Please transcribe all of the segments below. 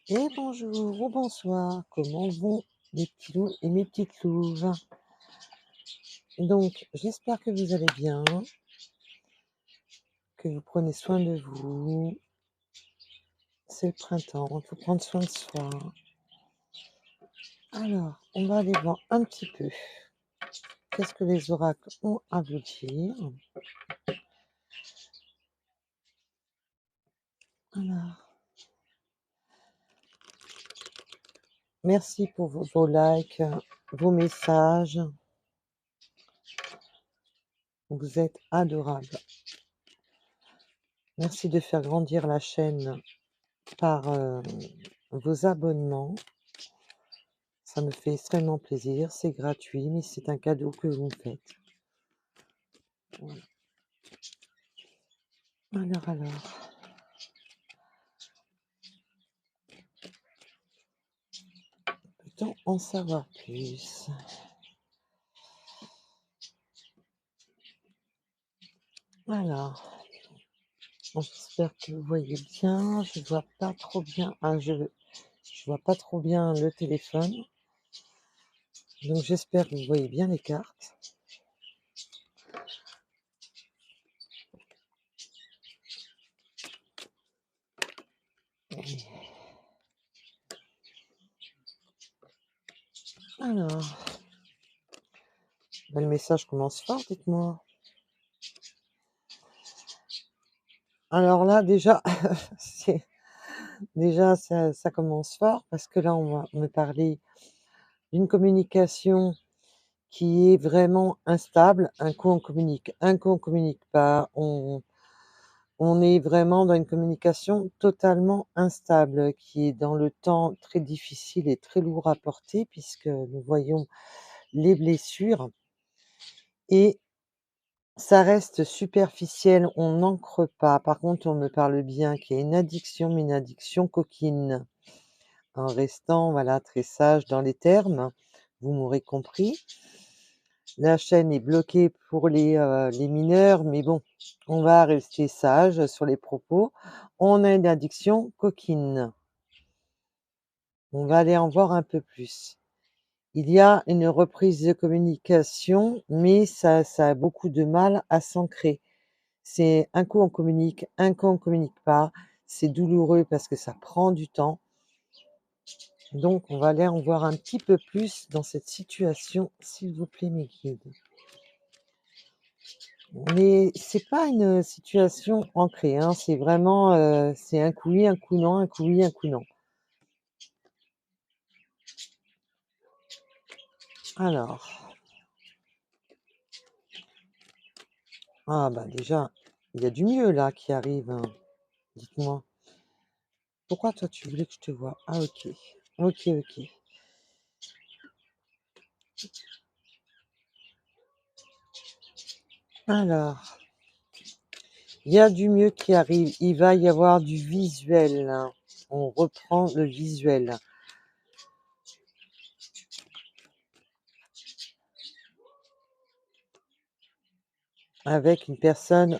Et bonjour ou bonsoir, comment vont mes petits loups et mes petites louves? Donc, j'espère que vous allez bien, que vous prenez soin de vous. C'est le printemps, il faut prendre soin de soi. Alors, on va aller voir un petit peu qu'est-ce que les oracles ont à vous dire. Alors, merci pour vos likes, vos messages. Vous êtes adorables. Merci de faire grandir la chaîne par vos abonnements. Ça me fait extrêmement plaisir, c'est gratuit, mais c'est un cadeau que vous me faites. Voilà. Alors, peut-on en savoir plus? Alors, j'espère que vous voyez bien, je vois pas trop bien, je vois pas trop bien le téléphone, donc j'espère que vous voyez bien les cartes. Alors, le message commence fort, dites-moi. Alors là, déjà, déjà ça commence fort parce que là, on va me parler d'une communication qui est vraiment instable. Un coup, on communique, un coup, on communique pas. On est vraiment dans une communication totalement instable, qui est dans le temps très difficile et très lourd à porter, puisque nous voyons les blessures et ça reste superficiel, on n'ancre pas. Par contre, on me parle bien qu'il y a une addiction, mais une addiction coquine. En restant, voilà, très sage dans les termes, vous m'aurez compris. La chaîne est bloquée pour les mineurs, mais bon, on va rester sage sur les propos. On a une addiction coquine. On va aller en voir un peu plus. Il y a une reprise de communication, mais ça a beaucoup de mal à s'ancrer. C'est un coup on communique, un coup on communique pas. C'est douloureux parce que ça prend du temps. Donc on va aller en voir un petit peu plus dans cette situation, s'il vous plaît, mes guides. Mais c'est pas une situation ancrée, hein, c'est vraiment, c'est un coup oui, un coup non, un coup oui, un coup non. Alors, ah bah déjà, il y a du mieux là qui arrive, hein. Dites-moi. Pourquoi toi tu voulais que je te voie? Ah OK. OK, OK. Alors, il y a du mieux qui arrive. Il va y avoir du visuel, hein. On reprend le visuel. Avec une personne,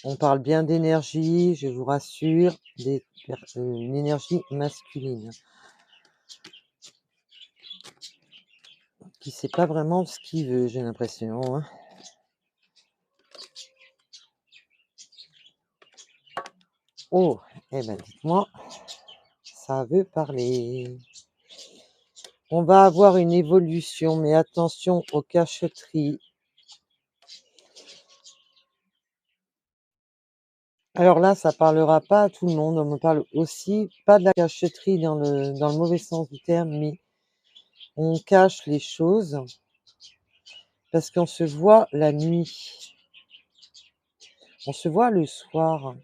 on parle bien d'énergie, je vous rassure, une énergie masculine, qui sait pas vraiment ce qu'il veut, j'ai l'impression, hein. Oh, eh ben dites-moi, ça veut parler. On va avoir une évolution, mais attention aux cacheteries. Alors là, ça parlera pas à tout le monde. On me parle aussi, pas de la cacheterie dans le mauvais sens du terme, mais on cache les choses parce qu'on se voit la nuit, on se voit le soir.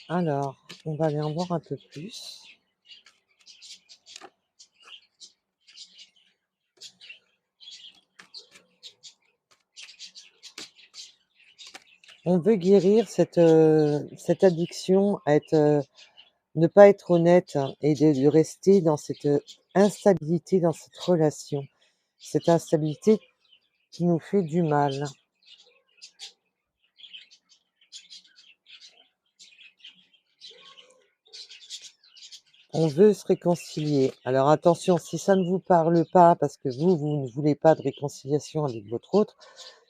Alors, on va aller en voir un peu plus. On veut guérir cette addiction à ne pas être honnête, hein, et de rester dans cette instabilité, dans cette relation. Cette instabilité qui nous fait du mal. on veut se réconcilier. Alors attention, si ça ne vous parle pas parce que vous ne voulez pas de réconciliation avec votre autre,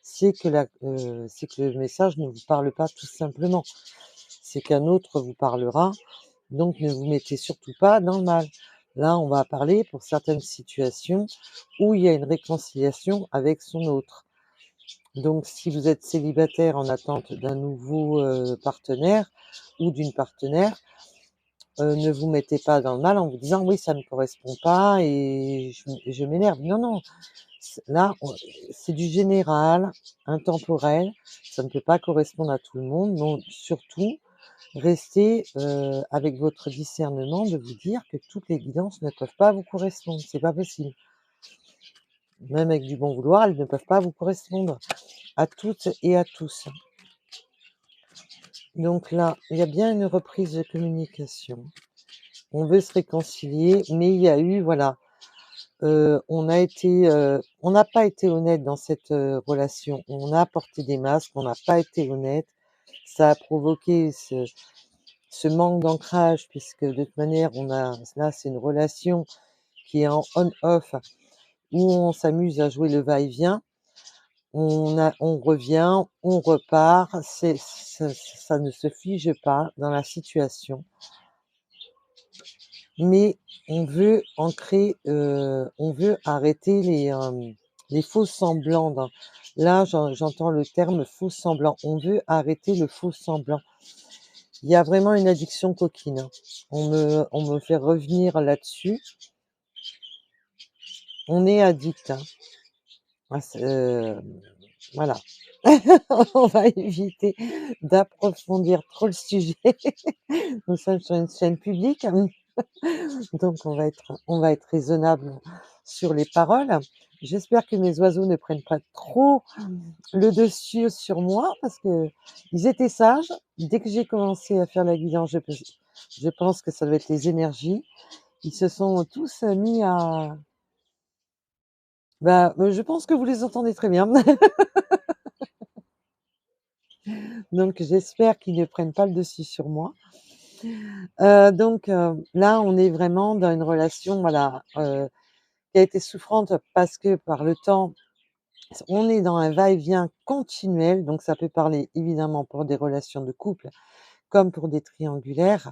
c'est que le message ne vous parle pas tout simplement. C'est qu'un autre vous parlera, donc ne vous mettez surtout pas dans le mal. Là, on va parler pour certaines situations où il y a une réconciliation avec son autre. Donc si vous êtes célibataire en attente d'un nouveau, partenaire ou d'une partenaire, ne vous mettez pas dans le mal en vous disant: «Oui, ça ne me correspond pas et je m'énerve». Non, non, là, c'est du général, intemporel, ça ne peut pas correspondre à tout le monde, donc surtout, restez, avec votre discernement de vous dire que toutes les guidances ne peuvent pas vous correspondre, c'est pas possible. Même avec du bon vouloir, elles ne peuvent pas vous correspondre à toutes et à tous. Donc là, il y a bien une reprise de communication. On veut se réconcilier, mais il y a eu voilà, on n'a pas été honnête dans cette, relation. On a porté des masques, on n'a pas été honnête. Ça a provoqué ce manque d'ancrage puisque de toute manière là, c'est une relation qui est en on-off où on s'amuse à jouer le va-et-vient. On revient, on repart, ça ne se fige pas dans la situation. Mais on veut arrêter les faux semblants là j'entends le terme faux semblant. On veut arrêter le faux semblant. Il y a vraiment une addiction coquine, hein. On me fait revenir là-dessus. On est addict, hein. Ah voilà. On va éviter d'approfondir trop le sujet. Nous sommes sur une chaîne publique. Donc on va être raisonnable sur les paroles. J'espère que mes oiseaux ne prennent pas trop le dessus sur moi parce que ils étaient sages. Dès que j'ai commencé à faire la guidance, je pense que ça doit être les énergies. Ils se sont tous, mis à bah, je pense que vous les entendez très bien. Donc j'espère qu'ils ne prennent pas le dessus sur moi. Là, on est vraiment dans une relation, voilà, qui a été souffrante parce que par le temps, on est dans un va-et-vient continuel, donc ça peut parler évidemment pour des relations de couple comme pour des triangulaires.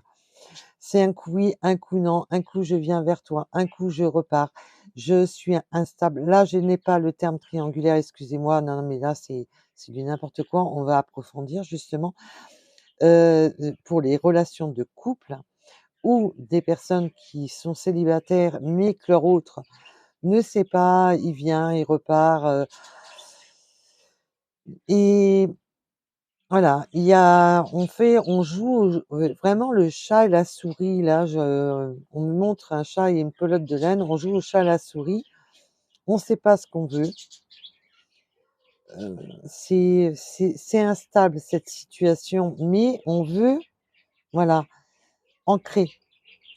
C'est un coup oui, un coup non, un coup je viens vers toi, un coup je repars, je suis instable. Là, je n'ai pas le terme triangulaire, excusez-moi, non, non, mais là, c'est du n'importe quoi. On va approfondir justement, pour les relations de couple ou des personnes qui sont célibataires, mais que leur autre ne sait pas, il vient, il repart, et voilà, on joue vraiment le chat et la souris là, on me montre un chat et une pelote de laine, on joue au chat et la souris, on ne sait pas ce qu'on veut, c'est instable cette situation, mais on veut, voilà, ancrer.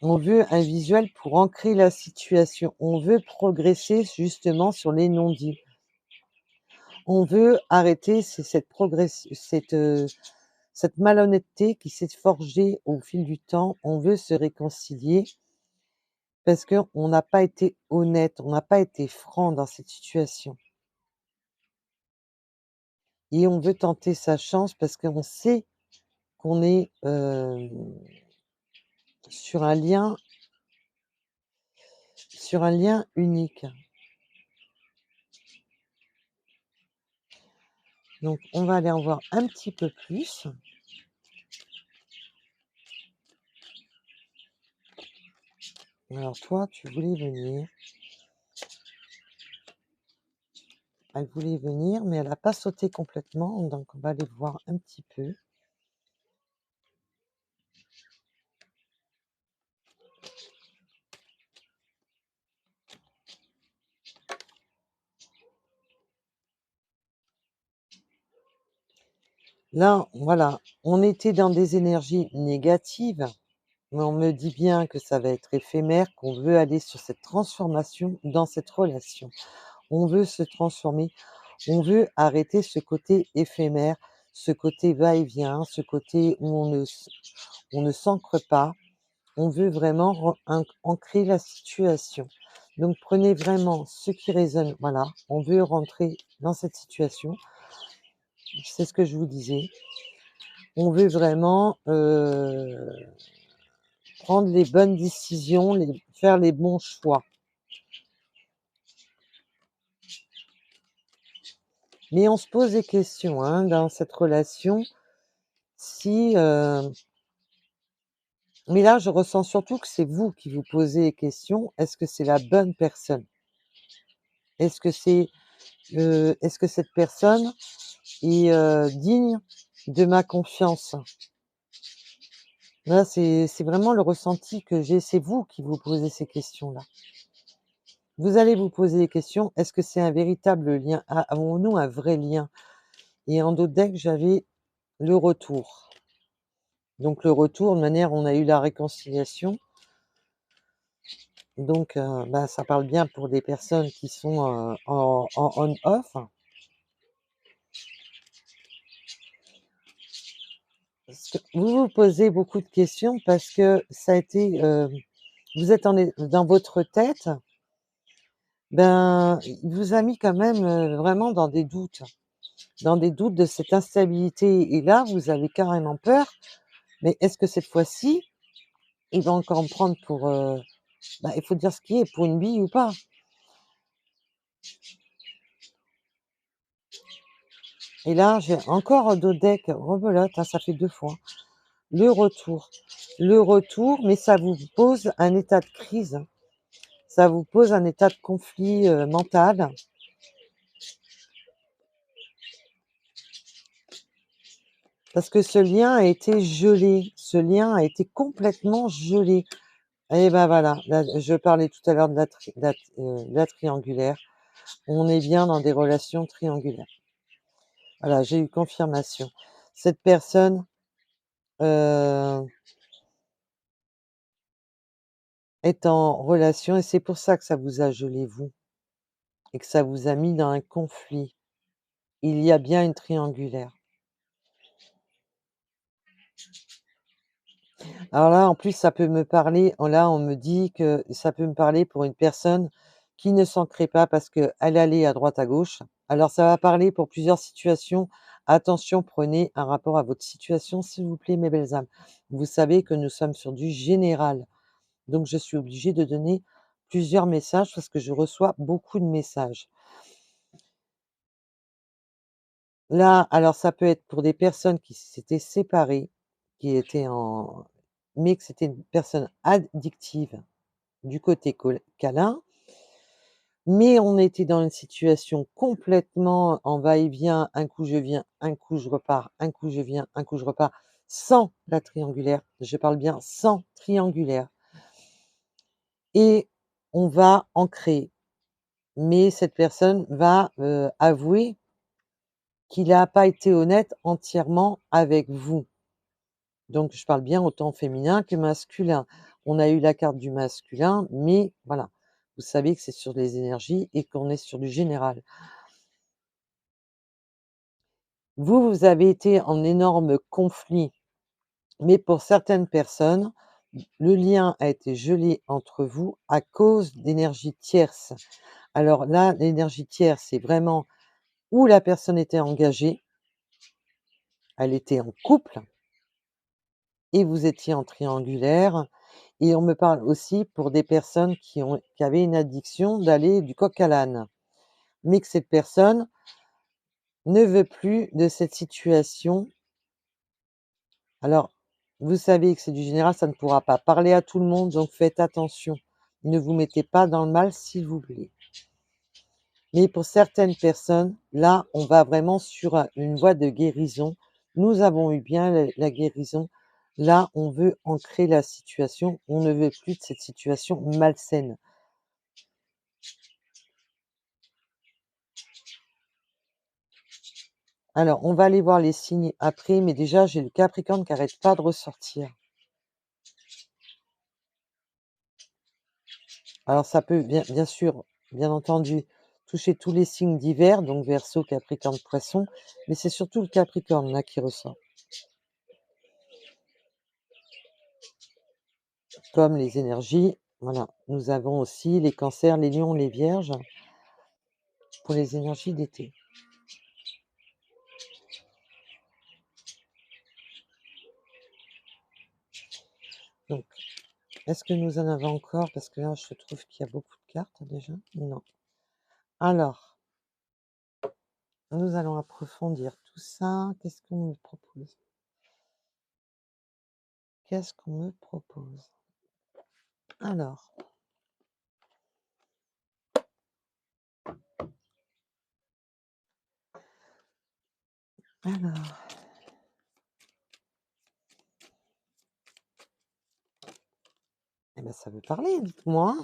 On veut un visuel pour ancrer la situation. On veut progresser justement sur les non-dits. On veut arrêter cette malhonnêteté qui s'est forgée au fil du temps. On veut se réconcilier parce qu'on n'a pas été honnête, on n'a pas été franc dans cette situation. Et on veut tenter sa chance parce qu'on sait qu'on est sur un lien, sur un lien unique. Donc, on va aller en voir un petit peu plus. Alors, toi, tu voulais venir. Elle voulait venir, mais elle n'a pas sauté complètement. Donc, on va aller voir un petit peu. Là, voilà, on était dans des énergies négatives, mais on me dit bien que ça va être éphémère, qu'on veut aller sur cette transformation dans cette relation. On veut se transformer, on veut arrêter ce côté éphémère, ce côté va-et-vient, ce côté où on ne s'ancre pas, on veut vraiment ancrer la situation. Donc prenez vraiment ce qui résonne, voilà, on veut rentrer dans cette situation, c'est ce que je vous disais. On veut vraiment, prendre les bonnes décisions, faire les bons choix. Mais on se pose des questions, hein, dans cette relation, si, mais là, je ressens surtout que c'est vous qui vous posez les questions. Est-ce que c'est la bonne personne? Est-ce que c'est, est-ce que cette personne est, digne de ma confiance? Là, c'est vraiment le ressenti que j'ai. C'est vous qui vous posez ces questions-là. Vous allez vous poser des questions. Est-ce que c'est un véritable lien? Avons-nous un vrai lien? Et en d'autres decks, j'avais le retour. Donc le retour, de manière, on a eu la réconciliation. Donc, bah, ça parle bien pour des personnes qui sont, en on-off. Parce que vous vous posez beaucoup de questions parce que ça a été, vous êtes dans votre tête, ben, il vous a mis quand même, vraiment dans des doutes de cette instabilité et là, vous avez carrément peur. Mais est-ce que cette fois-ci, il va encore me prendre pour, bah, il faut dire ce qui est, pour une bille ou pas? Et là, j'ai encore 2 decks, rebelote, hein, ça fait 2 fois. Le retour. Le retour, mais ça vous pose un état de crise, hein. Ça vous pose un état de conflit, mental. Parce que ce lien a été gelé, ce lien a été complètement gelé. Et ben voilà, là, je parlais tout à l'heure de la triangulaire. On est bien dans des relations triangulaires. Voilà, j'ai eu confirmation. Cette personne, heu, est en relation et c'est pour ça que ça vous a gelé, vous, et que ça vous a mis dans un conflit. Il y a bien une triangulaire. Alors là, en plus, ça peut me parler là, on me dit que ça peut me parler pour une personne qui ne s'ancrait pas parce qu'elle allait à droite, à gauche. Alors ça va parler pour plusieurs situations. Attention, prenez un rapport à votre situation, s'il vous plaît, mes belles âmes. Vous savez que nous sommes sur du général, donc je suis obligée de donner plusieurs messages parce que je reçois beaucoup de messages. Là, alors ça peut être pour des personnes qui s'étaient séparées, qui étaient en mais que c'était une personne addictive du côté câlin, mais on était dans une situation complètement en va-et-vient, un coup je viens, un coup je repars, un coup je viens, un coup je repars, sans la triangulaire, je parle bien sans triangulaire et on va en créer. Mais cette personne va, avouer qu'il n'a pas été honnête entièrement avec vous. Donc je parle bien autant féminin que masculin. On a eu la carte du masculin, mais voilà, vous savez que c'est sur les énergies et qu'on est sur du général. Vous, vous avez été en énorme conflit, mais pour certaines personnes, le lien a été gelé entre vous à cause d'énergies tierces. Alors là, l'énergie tierce, c'est vraiment où la personne était engagée, elle était en couple et vous étiez en triangulaire. Et on me parle aussi pour des personnes qui avaient une addiction d'aller du coq à l'âne, mais que cette personne ne veut plus de cette situation. Alors, vous savez que c'est du général, ça ne pourra pas parler à tout le monde, donc faites attention. Ne vous mettez pas dans le mal, s'il vous plaît. Mais pour certaines personnes, là, on va vraiment sur une voie de guérison. Nous avons eu bien la guérison. Là, on veut ancrer la situation. On ne veut plus de cette situation malsaine. Alors, on va aller voir les signes après, mais déjà, j'ai le Capricorne qui arrête pas de ressortir. Alors, ça peut bien sûr, bien entendu, toucher tous les signes d'hiver, donc Verseau, Capricorne, Poisson, mais c'est surtout le Capricorne là qui ressort. comme les énergies, voilà. Nous avons aussi les cancers, les lions, les vierges pour les énergies d'été. Donc, est-ce que nous en avons encore? Parce que là, je trouve qu'il y a beaucoup de cartes déjà. Non. Alors, nous allons approfondir tout ça. Qu'est-ce qu'on me propose? Qu'est-ce qu'on me propose? Alors, alors, eh ben, ça veut parler, dites-moi.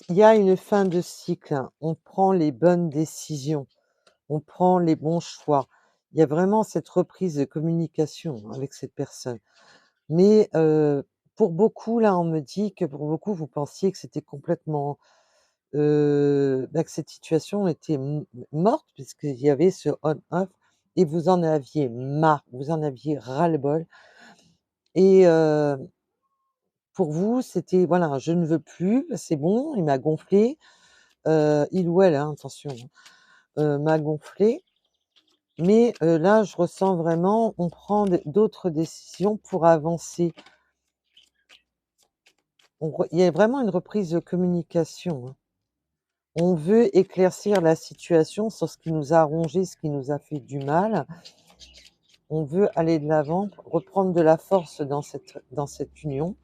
Il y a une fin de cycle, hein. On prend les bonnes décisions, on prend les bons choix. Il y a vraiment cette reprise de communication avec cette personne. Mais pour beaucoup, là, on me dit que pour beaucoup, vous pensiez que c'était complètement, bah, que cette situation était morte puisqu'il y avait ce on-off et vous en aviez marre, vous en aviez ras-le-bol et pour vous, c'était voilà: «Je ne veux plus, c'est bon, il m'a gonflé». Il ou elle, hein, attention, hein, m'a gonflé, mais là, je ressens vraiment, on prend d'autres décisions pour avancer. Il y a vraiment une reprise de communication, hein. On veut éclaircir la situation sur ce qui nous a rongé, ce qui nous a fait du mal. On veut aller de l'avant, reprendre de la force dans cette union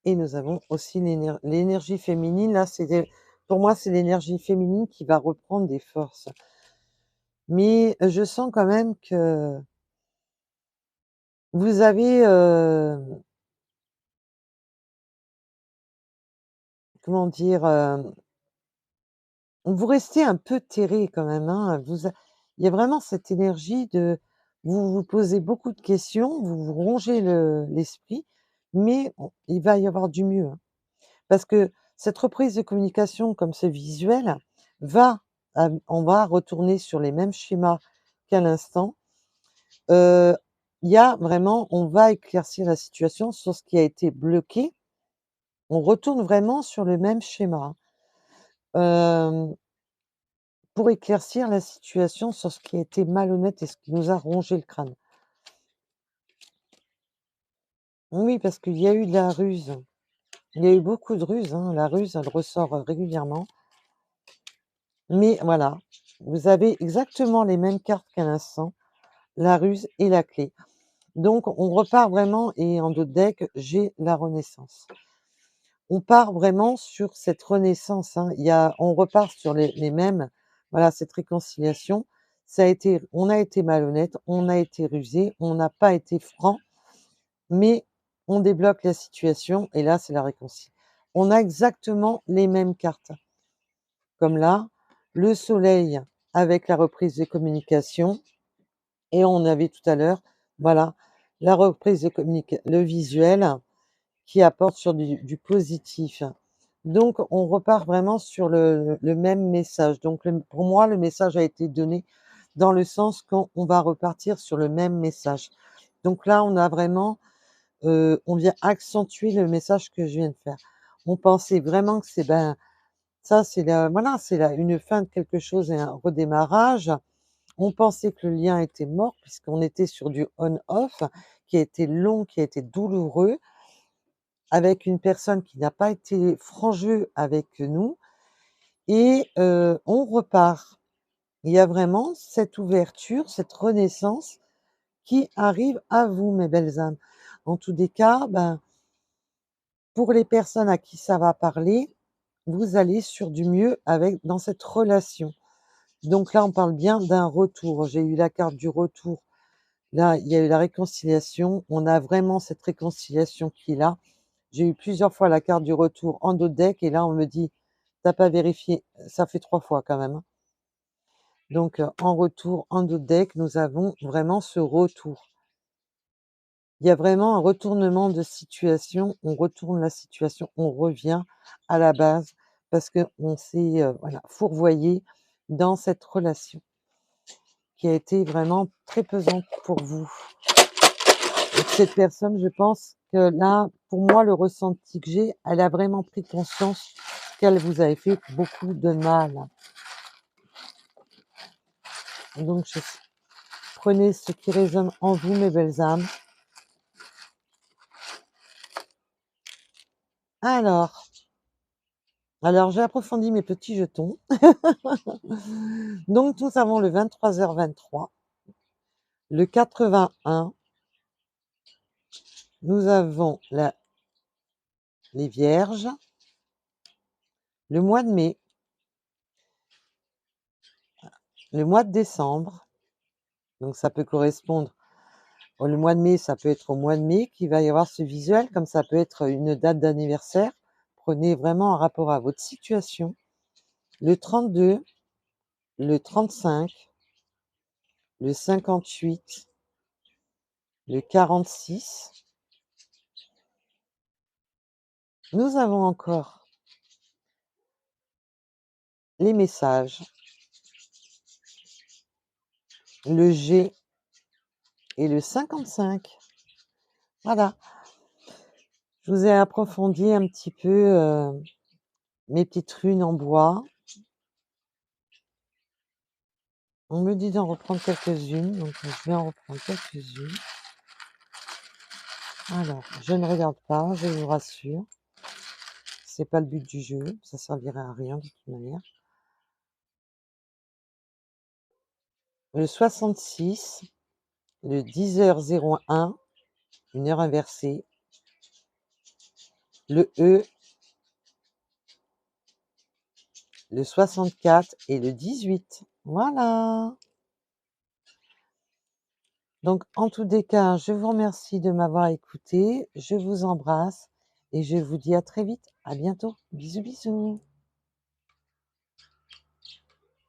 et nous avons aussi l'énergie féminine. Là, pour moi, c'est l'énergie féminine qui va reprendre des forces. Mais je sens quand même que vous avez, comment dire? Vous restez un peu terré quand même, hein, il y a vraiment cette énergie de vous vous posez beaucoup de questions, vous vous rongez l'esprit, mais il va y avoir du mieux, hein. Parce que cette reprise de communication comme ce visuel va, on va retourner sur les mêmes schémas qu'à l'instant. Heu, il y a vraiment on va éclaircir la situation sur ce qui a été bloqué. On retourne vraiment sur le même schéma, hein. Pour éclaircir la situation sur ce qui a été malhonnête et ce qui nous a rongé le crâne. Oui, parce qu'il y a eu de la ruse. Il y a eu beaucoup de ruse, hein. La ruse, elle ressort, régulièrement. Mais voilà, vous avez exactement les mêmes cartes qu'à l'instant, la ruse et la clé. Donc on repart vraiment et en dos de deck, j'ai la renaissance. On part vraiment sur cette renaissance, hein. On repart sur les mêmes, voilà, cette réconciliation. On a été malhonnête, on a été rusé, on n'a pas été franc, mais on débloque la situation et là, c'est la réconciliation. On a exactement les mêmes cartes. Comme là, le soleil avec la reprise des communications et on avait tout à l'heure, voilà, la reprise de le visuel qui apporte sur du positif. Donc on repart vraiment sur le même message. Donc pour moi, le message a été donné dans le sens qu'on va repartir sur le même message. Donc là, on a vraiment, on vient accentuer le message que je viens de faire. On pensait vraiment que ben, ça c'est voilà, une fin de quelque chose et un redémarrage. On pensait que le lien était mort puisqu'on était sur du on-off qui a été long, qui a été douloureux avec une personne qui n'a pas été franc jeu avec nous et on repart. Il y a vraiment cette ouverture, cette renaissance qui arrive à vous, mes belles âmes. En tous les cas, ben, pour les personnes à qui ça va parler, vous allez sur du mieux avec dans cette relation. Donc là, on parle bien d'un retour. J'ai eu la carte du retour. Là, il y a eu la réconciliation. On a vraiment cette réconciliation qui est là. J'ai eu plusieurs fois la carte du retour en dos de deck et là, on me dit: «Tu pas vérifié». Ça fait 3 fois quand même, hein. Donc en retour, en dos de deck, nous avons vraiment ce retour. Il y a vraiment un retournement de situation, on retourne la situation, on revient à la base parce qu'on s'est, voilà, fourvoyé dans cette relation qui a été vraiment très pesante pour vous. Et cette personne, je pense que là, pour moi, le ressenti que j'ai, elle a vraiment pris conscience qu'elle vous avait fait beaucoup de mal. Donc prenez ce qui résonne en vous, mes belles âmes. Alors, j'ai approfondi mes petits jetons. Donc nous avons le 23h23, le 81, nous avons les Vierges, le mois de mai, le mois de décembre, donc ça peut correspondre le mois de mai, ça peut être au mois de mai qu'il va y avoir ce visuel, comme ça peut être une date d'anniversaire. Prenez vraiment un rapport à votre situation. Le 32, le 35, le 58, le 46. Nous avons encore les messages, le G et le 55. Voilà, je vous ai approfondi un petit peu mes petites runes en bois. On me dit d'en reprendre quelques-unes, donc je vais en reprendre quelques-unes. Alors, je ne regarde pas, je vous rassure. C'est pas le but du jeu, ça servirait à rien de toute manière. Le 66, le 10h01, une heure inversée, le E, le 64 et le 18. Voilà. Donc, en tous les cas, je vous remercie de m'avoir écouté, je vous embrasse et je vous dis à très vite. À bientôt. Bisous, bisous.